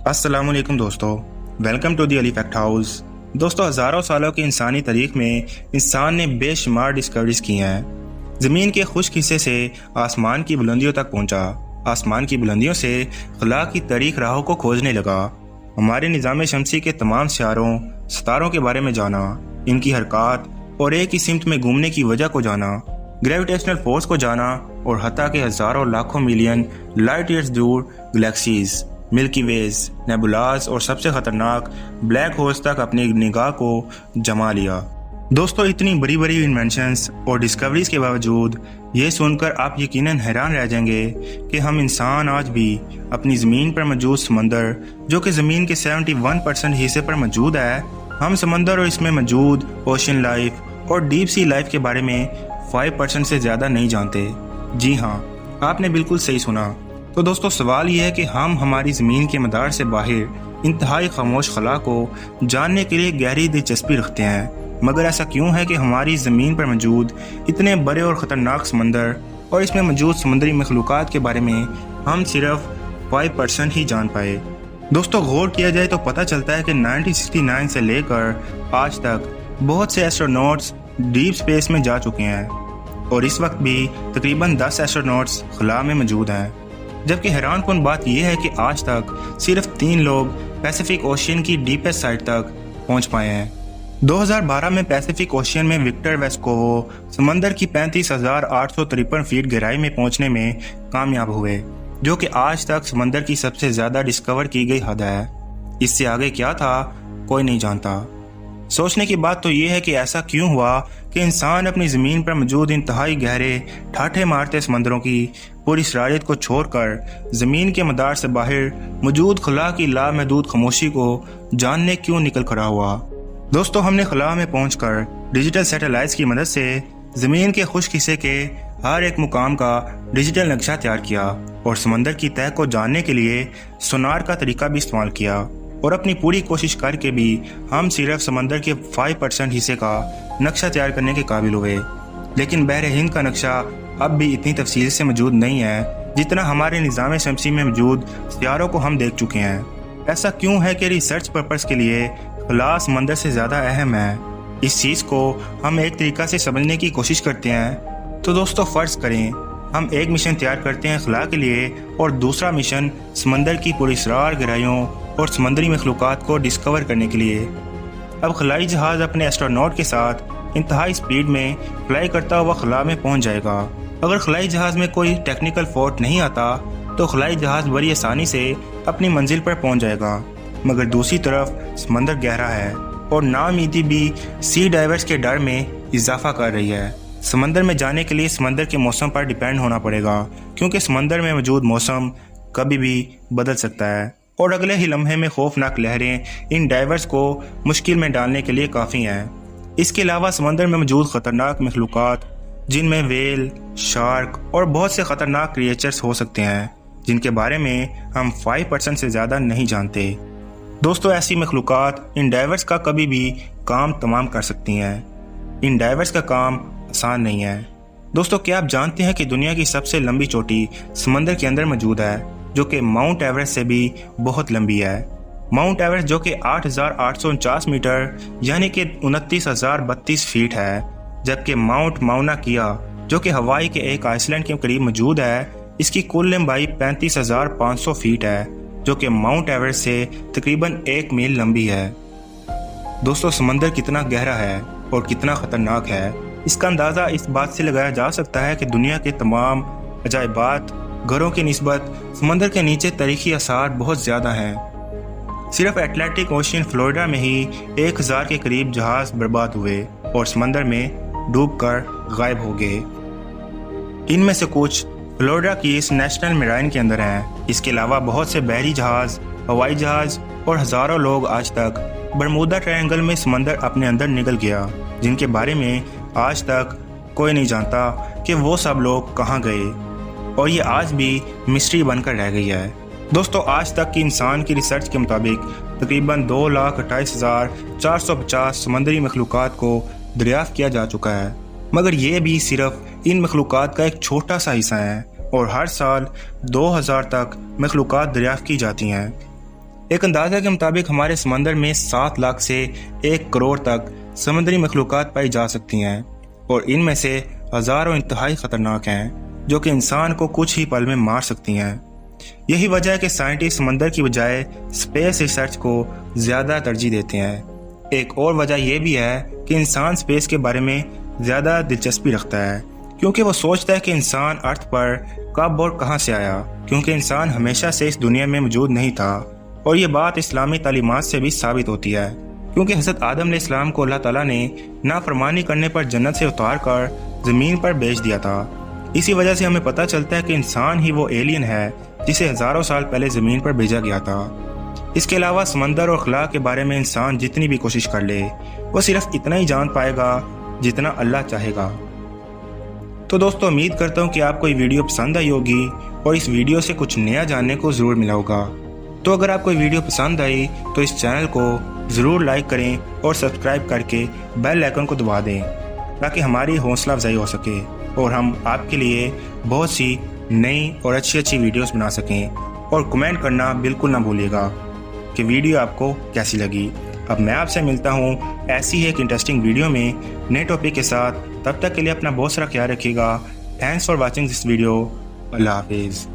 अस्सलाम वालेकुम दोस्तों, welcome to the Ali fact house. दोस्तों, हज़ारों सालों की इंसानी तारीख में इंसान ने बेशुमार डिस्कवरीज की हैं। ज़मीन के खुश्क हिस्से से आसमान की बुलंदियों तक पहुंचा, आसमान की बुलंदियों से खुला की तारीख राहों को खोजने लगा, हमारे निज़ाम शमसी के तमाम सितारों के बारे में जाना, इनकी हरकत और एक ही सिमत में घूमने की वजह को जाना, ग्रेविटेशनल फोर्स को जाना और हत्ता के हज़ारों लाखों मिलियन लाइट ईयर्स दूर गैलेक्सीज, मिल्की वेज, नेबुलास और सबसे खतरनाक ब्लैक होल्स तक अपनी निगाह को जमा लिया। दोस्तों, इतनी बड़ी बड़ी इन्वेंशंस और डिस्कवरीज के बावजूद ये सुनकर आप यकीनन हैरान रह जाएंगे कि हम इंसान आज भी अपनी ज़मीन पर मौजूद समंदर, जो कि ज़मीन के 71% हिस्से पर मौजूद है, हम समंदर और इसमें मौजूद ओशन लाइफ और डीप सी लाइफ के बारे में 5% से ज़्यादा नहीं जानते। जी हाँ, आपने बिल्कुल सही सुना। तो दोस्तों, सवाल यह है कि हम हमारी ज़मीन के मदार से बाहर इंतहाई खामोश खला को जानने के लिए गहरी दिलचस्पी रखते हैं, मगर ऐसा क्यों है कि हमारी ज़मीन पर मौजूद इतने बड़े और ख़तरनाक समंदर और इसमें मौजूद समुद्री मखलूक़ात के बारे में हम सिर्फ 5% ही जान पाए। दोस्तों, गौर किया जाए तो पता चलता है कि 1969 से लेकर आज तक बहुत से एस्ट्रोनॉट्स डीप स्पेस में जा चुके हैं और इस वक्त भी तकरीबन 10 एस्ट्रोनॉट्स खला में मौजूद हैं। जबकि हैरानकुन बात यह है कि आज तक सिर्फ 3 लोग पैसिफिक ओशियन की डीपेस्ट साइड तक पहुंच पाए हैं। 2012 में पैसिफिक ओशियन में विक्टर वेस्कोवो समंदर की 35,853 फीट गहराई में पहुंचने में कामयाब हुए, जो कि आज तक समंदर की सबसे ज्यादा डिस्कवर की गई हद है। इससे आगे क्या था कोई नहीं जानता। सोचने की बात तो यह है कि ऐसा क्यों हुआ कि इंसान अपनी ज़मीन पर मौजूद इंतहाई गहरे ठाठे मारते समंदरों की पूरी शरारत को छोड़कर ज़मीन के मदार से बाहर मौजूद खला की लामहदूद खामोशी को जानने क्यों निकल खड़ा हुआ। दोस्तों, हमने खला में पहुंचकर डिजिटल सैटेलाइट्स की मदद से ज़मीन के खुश्क हिस्से के हर एक मुकाम का डिजिटल नक्शा तैयार किया और समंदर की तह को जानने के लिए सोनार का तरीका भी इस्तेमाल किया, और अपनी पूरी कोशिश करके भी हम सिर्फ समंदर के 5% हिस्से का नक्शा तैयार करने के काबिल हुए। लेकिन बहर हिंद का नक्शा अब भी इतनी तफसील से मौजूद नहीं है जितना हमारे निज़ाम शमसी में मौजूद सितारों को हम देख चुके हैं। ऐसा क्यों है कि रिसर्च पर्पस के लिए खला समंदर से ज़्यादा अहम है? इस चीज़ को हम एक तरीका से समझने की कोशिश करते हैं। तो दोस्तों, फ़र्ज़ करें हम एक मिशन तैयार करते हैं खला के लिए और दूसरा मिशन समंदर की पुरअसरार गहराइयों और समुद्री मखलूक़ात को डिस्कवर करने के लिए। अब खलाई जहाज़ अपने एस्ट्रोनॉट के साथ इंतहाई स्पीड में फ्लाई करता हुआ खला में पहुंच जाएगा। अगर खलाई जहाज़ में कोई टेक्निकल फॉल्ट नहीं आता तो खलाई जहाज़ बड़ी आसानी से अपनी मंजिल पर पहुंच जाएगा, मगर दूसरी तरफ समंदर गहरा है और नाउमीदी भी सी डाइवर्स के डर में इजाफा कर रही है। समंदर में जाने के लिए समंदर के मौसम पर डिपेंड होना पड़ेगा, क्योंकि समंदर में मौजूद मौसम कभी भी बदल सकता है और अगले ही लम्हे में खौफनाक लहरें इन डाइवर्स को मुश्किल में डालने के लिए काफ़ी हैं। इसके अलावा समंदर में मौजूद ख़तरनाक मखलूक़ात, जिनमें वेल, शार्क और बहुत से ख़तरनाक क्रिएचर्स हो सकते हैं, जिनके बारे में हम 5% से ज़्यादा नहीं जानते। दोस्तों, ऐसी मखलूक़ात इन डाइवर्स का कभी भी काम तमाम कर सकती हैं। इन डाइवर्स का काम आसान नहीं है। दोस्तों, क्या आप जानते हैं कि दुनिया की सबसे लंबी चोटी समंदर के अंदर मौजूद है, जो कि माउंट एवरेस्ट से भी बहुत लंबी है। माउंट एवरेस्ट, जो कि 8,849 मीटर यानी कि 29,032 फीट है, जबकि माउंट माउना किया, जो कि हवाई के एक आइसलैंड के करीब मौजूद है, इसकी कुल लंबाई 35,500 फीट है, जो कि माउंट एवरेस्ट से तकरीबन 1 मील लंबी है। दोस्तों, समंदर कितना गहरा है और कितना ख़तरनाक है, इसका अंदाज़ा इस बात से लगाया जा सकता है कि दुनिया के तमाम अजायबात घरों की निस्बत समंदर के नीचे तारीखी आसार बहुत ज़्यादा हैं। सिर्फ एटलांटिक ओशियन फ्लोरिडा में ही 1,000 के करीब जहाज़ बर्बाद हुए और समंदर में डूबकर गायब हो गए। इनमें से कुछ फ्लोरिडा की इस नेशनल मेराइन के अंदर हैं। इसके अलावा बहुत से बहरी जहाज़, हवाई जहाज़ और हज़ारों लोग आज तक बरमूदा ट्रायंगल में समंदर अपने अंदर निगल गया, जिनके बारे में आज तक कोई नहीं जानता कि वो सब लोग कहाँ गए, और ये आज भी मिस्ट्री बनकर रह गई है। दोस्तों, आज तक की इंसान की रिसर्च के मुताबिक तकरीबन 2,28,450 समंदरी मखलूक़ात को दरियाफ्त किया जा चुका है, मगर ये भी सिर्फ इन मखलूक़ात का एक छोटा सा हिस्सा है और हर साल 2000 तक मखलूक़ात दरियाफ्त की जाती हैं। एक अंदाज़े के मुताबिक हमारे समंदर में 7 लाख से 1 करोड़ तक समुद्री मखलूक़ात पाई जा सकती हैं और इनमें से हज़ारों इंतहाई ख़तरनाक हैं जो कि इंसान को कुछ ही पल में मार सकती हैं। यही वजह है कि साइंटिस्ट समंदर की बजाय स्पेस रिसर्च को ज़्यादा तरजीह देते हैं। एक और वजह यह भी है कि इंसान स्पेस के बारे में ज़्यादा दिलचस्पी रखता है क्योंकि वो सोचता है कि इंसान अर्थ पर कब और कहाँ से आया, क्योंकि इंसान हमेशा से इस दुनिया में मौजूद नहीं था। और ये बात इस्लामी तालीमात से भी साबित होती है क्योंकि हज़रत आदम अलैहिस्सलाम को अल्लाह ताला ने नाफरमानी करने पर जन्नत से उतार कर ज़मीन पर भेज दिया था। इसी वजह से हमें पता चलता है कि इंसान ही वो एलियन है जिसे हज़ारों साल पहले ज़मीन पर भेजा गया था। इसके अलावा समंदर और खला के बारे में इंसान जितनी भी कोशिश कर ले वो सिर्फ इतना ही जान पाएगा जितना अल्लाह चाहेगा। तो दोस्तों, उम्मीद करता हूँ कि आपको ये वीडियो पसंद आई होगी और इस वीडियो से कुछ नया जानने को ज़रूर मिला होगा। तो अगर आपको ये वीडियो पसंद आई तो इस चैनल को ज़रूर लाइक करें और सब्सक्राइब करके बेल आइकन को दबा दें ताकि हमारी हौसला अफजाई हो सके और हम आपके लिए बहुत सी नई और अच्छी वीडियोस बना सकें। और कमेंट करना बिल्कुल ना भूलिएगा कि वीडियो आपको कैसी लगी। अब मैं आपसे मिलता हूँ ऐसी ही एक इंटरेस्टिंग वीडियो में नए टॉपिक के साथ। तब तक के लिए अपना बहुत सारा ख्याल रखिएगा। Thanks for watching this video. अल्लाह हाफिज़।